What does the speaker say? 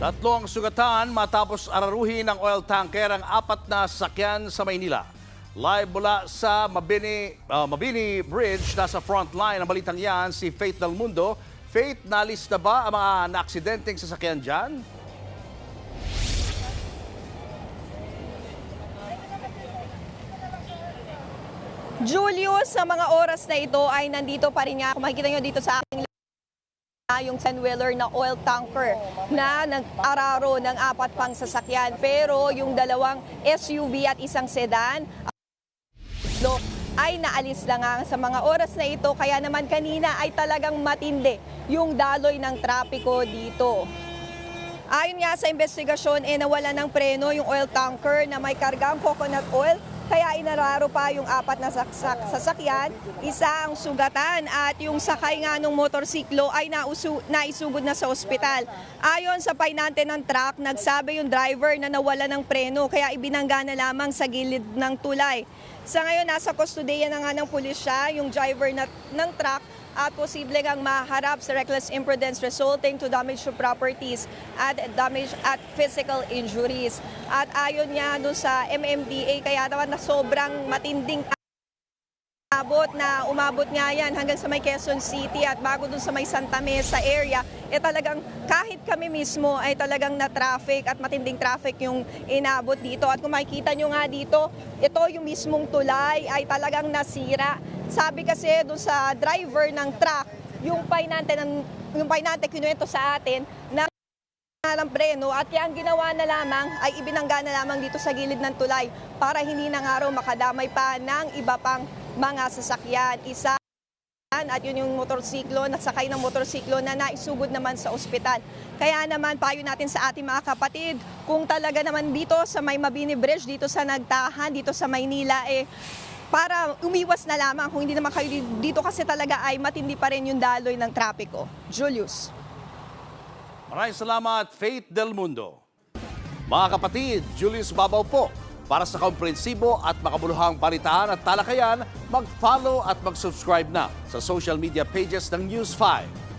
Tatlo ang sugatan matapos araruhin ng oil tanker ang apat na sasakyan sa Maynila. Live mula sa Mabini Bridge, nasa front line ang balitang yan si Faith Del Mundo. Faith, nalis na ba ang mga naaksidenteng sasakyan dyan? Julius, sa mga oras na ito ay nandito pa rin nga. Kung makikita nyo dito sa aking yung 10-wheeler na oil tanker na nag-araro ng apat pang sasakyan. Pero yung dalawang SUV at isang sedan ay naalis lang nga sa mga oras na ito. Kaya naman kanina ay talagang matindi yung daloy ng trapiko dito. Ayon nga sa investigasyon, nawala ng preno yung oil tanker na may kargang coconut oil. Kaya inararo pa yung apat na sasakyan, isa ang sugatan at yung sakay nga ng motorsiklo ay naisugod na sa ospital. Ayon sa painante ng truck, nagsabi yung driver na nawala ng preno kaya ibinangga na lamang sa gilid ng tulay. Sa ngayon, nasa kustodiya na nga ng pulisya yung driver ng truck at posible kang maharap sa reckless imprudence resulting to damage to properties at damage at physical injuries. At ayon nga doon sa MMDA, kaya naman na sobrang matinding umabot nga yan hanggang sa may Quezon City at bago doon sa may Santa Mesa area, talagang kahit kami mismo ay talagang na-traffic at matinding traffic yung inabot dito. At kung makikita nyo nga dito, ito yung mismong tulay ay talagang nasira. Sabi kasi doon sa driver ng truck, yung painante kinuwento sa atin na ng preno at yung ginawa na lamang ay ibinangga na lamang dito sa gilid ng tulay para hindi na nga raw makadamay pa ng iba pang mga sasakyan. Isa at yun yung motorsiklo, nasakay ng motorsiklo na naisugod naman sa ospital. Kaya naman payo natin sa ating mga kapatid, kung talaga naman dito sa may Mabini Bridge, dito sa Nagtahan, dito sa Maynila, para umiwas na lamang kung hindi naman kayo dito kasi talaga ay matindi pa rin yung daloy ng trapiko. Julius. Maraming salamat, Faith Del Mundo. Mga kapatid, Julius Babaw po. Para sa komprehensibo at makabuluhang balitaan at talakayan, mag-follow at mag-subscribe na sa social media pages ng News 5.